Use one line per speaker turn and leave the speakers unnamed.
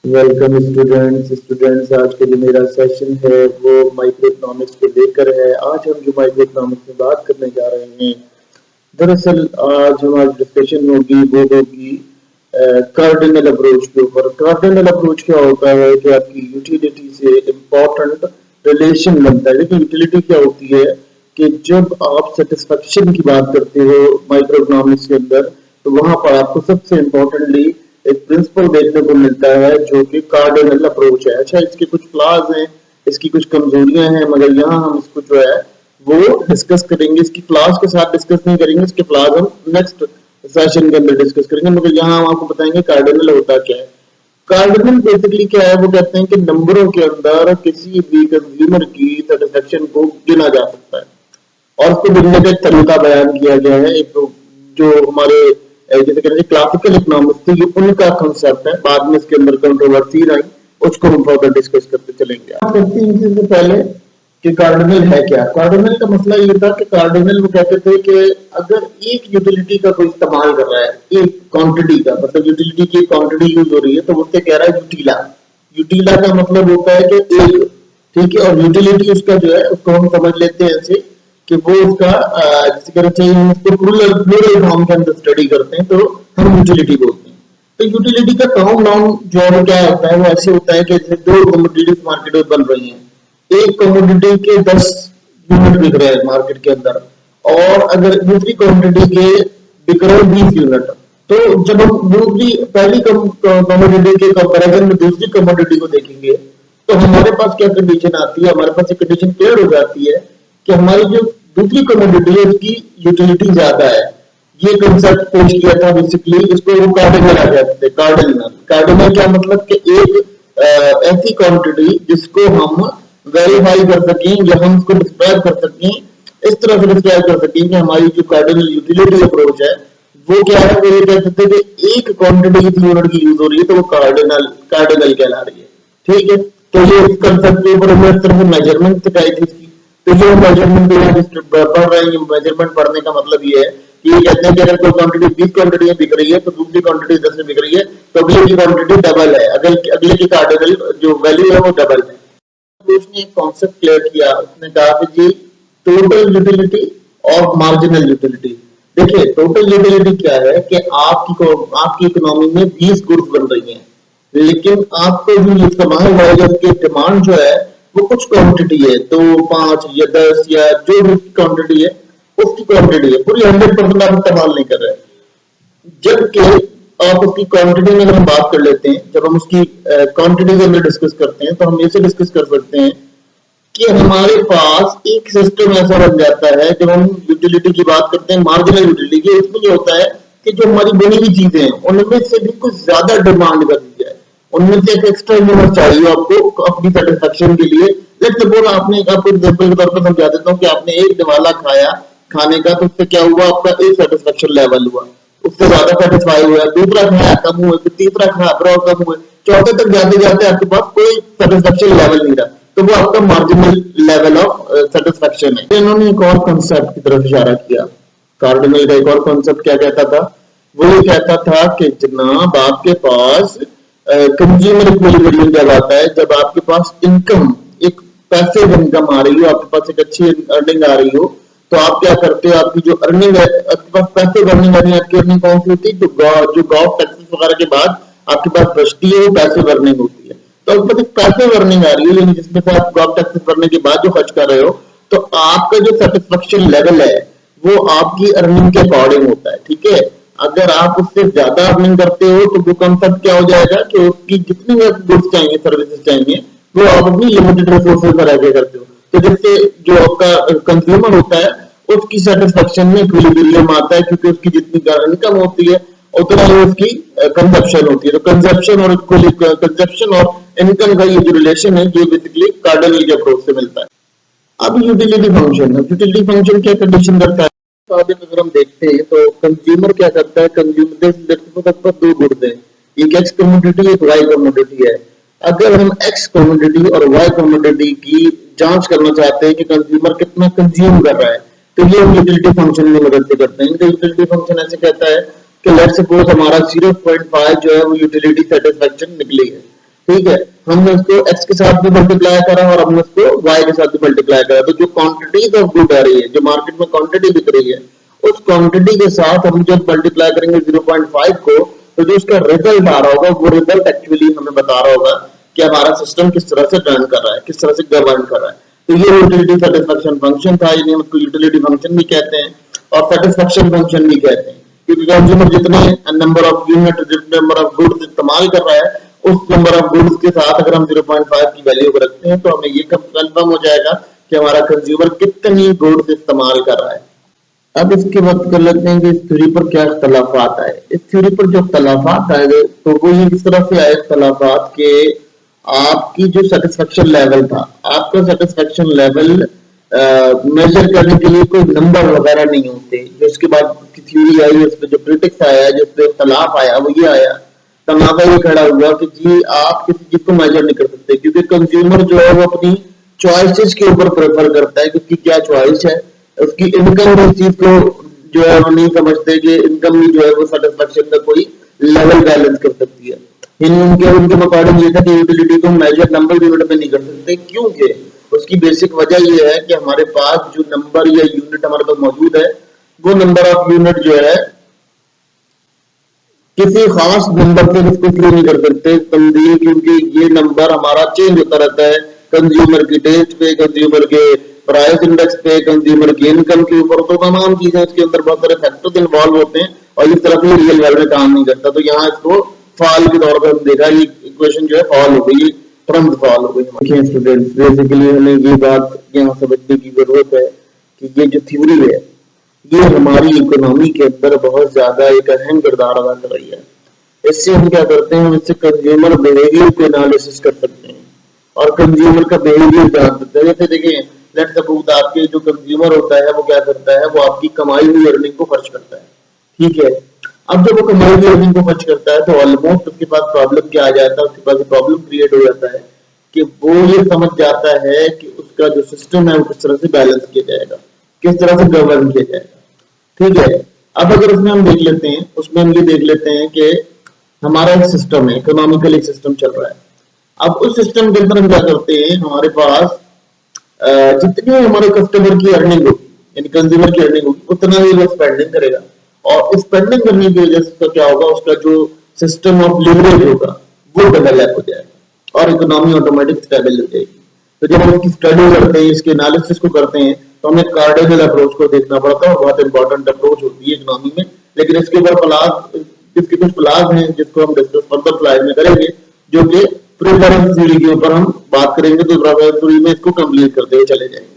Welcome students आज के जो मेरा सेशन है वो माइक्रो इकोनॉमिक्स को लेकर है। आज हम जो माइक्रो इकोनॉमिक्स में बात करने जा रहे हैं, दरअसल आज हमारी डिस्कशन होगी वो होगी कार्डिनल अप्रोच के ऊपर। कार्डिनल अप्रोच क्या होता है कि आपकी यूटिलिटी से इम्पोर्टेंट रिलेशन बनता है। देखिए यूटिलिटी क्या होती है कि जब आप सेटिस्फेक्शन की बात करते हो माइक्रो इकोनॉमिक्स के अंदर, तो वहां पर आपको सबसे इम्पोर्टेंटली एक प्रिंसिपल देखने को मिलता है जो कि कार्डिनल अप्रोच है। अच्छा, इसके कुछ फ्लॉज हैं, इसकी कुछ कमजोरियां हैं, मगर यहाँ हम इसको जो है वो डिस्कस करेंगे। इसकी फ्लॉज के साथ डिस्कस नहीं करेंगे, इसके फ्लॉज हम नेक्स्ट सेशन के अंदर डिस्कस करेंगे, मगर यहाँ हम आपको बताएंगे कार्डिनल होता क्या है। कार्डिनल बेसिकली क्या है, वो कहते हैं कि नंबरों के अंदर किसी भी कंज्यूमर की सेटिस्फेक्शन को गिना जा सकता है और उसको गिनने का एक तरीका बयान किया गया है। एक तो जो हमारे जैसे कहते हैं क्लासिकल इकोनॉमिक्स थी, ये उनका कंसेप्ट है। बाद में इसके अंदर कंट्रोवर्सी आई, उसको हम फर्दर डिस्कस करते चलेंगे। आप करते हैं इससे पहले कि कार्डिनल है क्या। कार्डिनल का मसला ये था कि कार्डिनल वो कहते थे कि अगर एक यूटिलिटी का कोई इस्तेमाल कर रहा है, एक क्वांटिटी का, मतलब यूटिलिटी की क्वांटिटी यूज हो रही है, तो उससे कह रहा है यूटिला। यूटिला का मतलब होता है कि एक, ठीक है, और यूटिलिटी उसका जो है उसको हम समझ लेते हैं ऐसे कि वो उसका जिसे कहना चाहिए, हम उसको प्लूरल फॉर्म के अंदर स्टडी करते हैं तो हम यूटिलिटी बोलते हैं। तो यूटिलिटी का कॉमन नाउन जो है वो क्या होता है, वो ऐसे होता है कि जैसे दो कमोडिटीज मार्केट में बन रही हैं, एक कमोडिटी के 10 यूनिट बिक रहे हैं मार्केट के अंदर, और अगर दूसरी कमोडिटी के बिक रहे हैं 20 यूनिट, तो जब हम दूसरी पहली कमोडिटी के कंपैरिजन में दूसरी कमोडिटी को देखेंगे तो हमारे पास क्या कंडीशन आती है, हमारे पास एक कंडीशन क्लियर हो जाती है कि हमारी जो दूसरी कमोडिटी है उसकी यूटिलिटी ज्यादा है। ये कंसेप्ट पेश किया था बेसिकली, इसको वो कार्डिनल आ जाते थे। कार्डिनल कार्डिनल क्या मतलब कि एक ऐसी क्वांटिटी जिसको हम वेरीफाई कर सकें या हम उसको डिस्क्राइब कर सकें, इस तरह से डिस्क्राइब कर सकें कि हमारी जो कार्डिनल यूटिलिटी अप्रोच है वो क्या है, वो ये कह सकते हैं कि एक क्वांटिटी किसी यूनिट की यूज हो रही है तो वो कार्डिनल कार्डिनल कहला रही है। ठीक है, तो ये इस कंसेप्ट के ऊपर हमें तरह से मेजरमेंट सिखाई थी इसकी। तो जो मेजरमेंट पढ़ रहे हैं, मेजरमेंट पढ़ने का मतलब ये है कि ये कहते हैं कि अगर कोई क्वांटिटी 20 क्वांटिटी बिक रही है तो दूसरी क्वांटिटी 10 में बिक रही है, तो अगले की क्वांटिटी डबल है, अगले की कार्डिनल जो वैल्यू है वो डबल है। तो उसने एक कॉन्सेप्ट क्लियर किया, उसने कहा कि जी टोटल यूटिलिटी और मार्जिनल यूटिलिटी। देखिए टोटल यूटिलिटी क्या है कि आपकी इकोनॉमी में 20 गुड्स बन रही हैं, लेकिन आपको जो इस्तेमाल हो रहा है, उसकी डिमांड जो है वो कुछ क्वांटिटी है, 2, 5 या 10 या जो भी क्वांटिटी है उसकी क्वांटिटी है, पूरी 100% आप इस्तेमाल नहीं कर रहे। जबकि आप उसकी क्वांटिटी में अगर हम बात कर लेते हैं, जब हम उसकी क्वांटिटी के अंदर डिस्कस करते हैं तो हम ऐसे डिस्कस कर सकते हैं कि हमारे पास एक सिस्टम ऐसा बन जाता है, जब हम यूटिलिटी की बात करते हैं मार्जिनल यूटिलिटी की, इसमें क्या होता है कि जो हमारी बनी हुई चीजें हैं उनमें से भी कुछ ज्यादा डिमांड कर दी जाए, उनमें से एक एक्स्ट्रा यूनिट चाहिए आपको अपनी सेटिस्फेक्शन के लिए। लेट्स सपोज आपने, आपको एग्जांपल के तौर पर समझा देता हूँ कि आपने एक दिवाला खाया खाने का, तो उससे क्या हुआ, आपका एक सेटिस्फेक्शन लेवल हुआ, उससे ज्यादा सेटिस्फाई हुआ, दूसरा खाया कम हुआ, फिर तीसरा खाया फिर कम हुआ, चौथे तक जाते जाते आपके पास कोई सेटिस्फेक्शन लेवल नहीं रहा, तो वो आपका मार्जिनल लेवल ऑफ सेटिस्फेक्शन है। इन्होंने एक और कॉन्सेप्ट की तरफ इशारा किया। कार्डिनल का एक और कॉन्सेप्ट क्या कहता था, वो ये कहता था कि जनाब आपके पास कंज्यूमर इक्विलिब्रियम जब आता है, जब आपके पास इनकम, एक पैसिव इनकम आ रही हो, आपके पास एक अच्छी अर्निंग आ रही हो, तो आप क्या करते हो, आपकी जो अर्निंग है, आपके पास पैसिव अर्निंग आ रही है, आपकी अर्निंग कौन सी होती है, जो गॉव टैक्सेस वगैरह के बाद आपके पास बचती है वो पैसिव अर्निंग होती है। तो आपके पास पैसिव अर्निंग आ रही है, यानी जिसमें से आप गॉव टैक्सेस भरने के बाद जो खर्च कर रहे हो, तो आपका जो सेटिस्फेक्शन लेवल है वो आपकी अर्निंग के अकॉर्डिंग होता है। ठीक है, अगर आप उससे ज्यादा अर्निंग करते हो तो वो कंसेप्ट क्या हो जाएगा कि उसकी जितनी गुड्स चाहिए, सर्विसेज चाहिए, वो आप अपनी लिमिटेड रिसोर्सेज पर आगे करते हो, तो जिससे जो आपका कंज्यूमर होता है उसकी सेटिस्फेक्शन में इक्विलिब्रियम आता है, क्योंकि उसकी जितनी इनकम होती है उतना ही उसकी कंजप्शन होती है। तो कंजप्शन और इनकम का ये जो रिलेशन है ये बेसिकली कार्डिनल के अप्रोच से मिलता है। अब यूटिलिटी फंक्शन है, यूटिलिटी फंक्शन क्या कंडीशन करता है, तो अगर हम देखते हैं तो कंज्यूमर क्या करता है, कंज्यूमर दो गुड्स हैं, एक एक्स कमोडिटी एक वाई कमोडिटी है। अगर हम एक्स कमोडिटी और वाई कमोडिटी की जांच करना चाहते हैं कि कंज्यूमर कितना कंज्यूम कर रहा है, तो ये हम यूटिलिटी फंक्शन में मदद से करते हैं। इनका यूटिलिटी फंक्शन ऐसे कहता है कि लेट्स सपोज हमारा 0.5 जो है वो यूटिलिटी सेटिस्फेक्शन निकली है, ठीक है, हमने उसको x के साथ भी मल्टीप्लाई करा और हमने उसको y के साथ भी मल्टीप्लाई करा, तो जो क्वांटिटीज ऑफ गुड आ रही है, जो मार्केट में क्वांटिटी बिक रही है, उस क्वांटिटी के साथ हम जब मल्टीप्लाई करेंगे 0.5 को, तो जो उसका रिजल्ट आ रहा होगा वो रिजल्ट एक्चुअली हमें बता रहा होगा कि हमारा सिस्टम किस तरह से रन कर रहा है, किस तरह से गवर्न कर रहा है। तो ये यूटिलिटी सेटिस्फेक्शन फंक्शन था, यानी उसको यूटिलिटी फंक्शन भी कहते हैं और सेटिस्फेक्शन फंक्शन भी कहते हैं, क्योंकि कंज्यूमर जितने नंबर ऑफ यूनिट, जितने नंबर ऑफ गुड्स इस्तेमाल कर रहा है, उस नंबर ऑफ गुड्स के साथ अगर हम 0.5 की वैल्यू को रखते हैं तो हमें ये कंफर्म हो जाएगा कि हमारा कंज्यूमर कितनी गुड्स इस्तेमाल कर रहा है। अब इसकी बात कर लेते हैं कि इस थ्योरी पर क्या इख्तलाफात आए। इस थ्योरी पर जो इख्तलाफात आए तो वो ये किस तरह से आए इख्तलाफात के, आपकी जो सेटिस्फेक्शन लेवल था, आपका सेटिस्फेक्शन लेवल मेजर करने के लिए कोई नंबर वगैरह नहीं होते। जो इसके बाद की थ्योरी आई, उस पर जो क्रिटिक्स आया, जिस पे इख्तलाफ आया, वो ये आया, तनाज़ा ये खड़ा हुआ कि जी आप किसी चीज को मेजर नहीं कर सकते, क्योंकि कंज्यूमर जो है वो अपनी चॉइसेस के ऊपर प्रेफर करता है कि उसकी क्या चॉइस है। उसकी इनकम इस चीज को जो है वो नहीं समझते कि इनकम ही जो है वो सेटिस्फेक्शन का कोई लेवल बैलेंस कर सकती है। उनके अकॉर्डिंग ये था कि यूटिलिटी को मेजर नंबर यूनिट में नहीं कर सकते, क्योंकि उसकी बेसिक वजह ये है कि हमारे पास जो नंबर या यूनिट हमारे पास मौजूद है, वो नंबर ऑफ यूनिट जो है किसी खास नंबर से इसको शुरू नहीं कर सकते तब्दील, क्योंकि ये नंबर हमारा चेंज होता रहता है कंज्यूमर की टेस्ट पे, कंज्यूमर के प्राइस इंडेक्स पे, कंज्यूमर की इनकम के ऊपर, तो तमाम चीजें इसके अंदर बहुत सारे फैक्टर्स इन्वॉल्व होते हैं और इस तरह से रियल वर्ल्ड में काम नहीं करता। तो यहाँ इसको फॉल के तौर पर हम देखा, ये इक्वेशन जो है फॉल हो गई, तुरंत फॉल हो गई। स्टूडेंट्स बेसिकली हमें ये बात यहाँ समझने की जरूरत है कि ये जो थ्योरी है ये हमारी इकोनॉमी के अंदर बहुत ज्यादा एक अहम किरदार अदा कर रही है। इससे हम क्या करते हैं, इससे कंज्यूमर बिहेवियर को एनालिसिस कर सकते हैं और कंज्यूमर का बिहेवियर जान सकते हैं। जैसे देखिए, लेट्स सपोज आपके जो कंज्यूमर होता है वो क्या करता है, वो आपकी कमाई हुई अर्निंग को खर्च करता है, ठीक है। अब जब वो कमाई हुई अर्निंग को खर्च करता है तो ऑलमोस्ट उसके पास प्रॉब्लम क्या आ जाता है, उसके पास प्रॉब्लम क्रिएट हो जाता है कि वो ये समझ जाता है कि उसका जो सिस्टम है वो किस तरह से बैलेंस किया जाएगा, किस तरह से गवर्न किया जाएगा, ठीक है। अब अगर उसमें हम देख लेते हैं, उसमें हम ये देख लेते हैं कि हमारा एक सिस्टम है, इकोनॉमिकल एक सिस्टम चल रहा है। अब उस सिस्टम के अंदर हम क्या करते हैं, हमारे पास जितनी हमारे कस्टमर की अर्निंग होगी, यानी कंज्यूमर की अर्निंग होगी, उतना ही वो स्पेंडिंग करेगा और स्पेंडिंग करने की वजह से क्या होगा, उसका जो सिस्टम ऑफ लिवरेज होगा वो डेवलप हो जाएगा और इकोनॉमी ऑटोमेटिक स्टेबल हो जाएगी। तो जब हम इसकी स्टडी करते हैं, इसके एनालिसिस को करते हैं, तो हमें कार्डिनल अप्रोच को देखना पड़ता है, बहुत इंपॉर्टेंट अप्रोच होती है इकोनॉमी में। लेकिन इसके ऊपर फ्लॉज, इसके कुछ फ्लॉज हैं जिसको हम डिस्कस फर्दर स्लाइड में करेंगे, जो कि प्रेफरेंस थ्योरी के ऊपर हम बात करेंगे, तो प्रेफरेंस थ्योरी में इसको कंप्लीट करते हुए चले जाएंगे।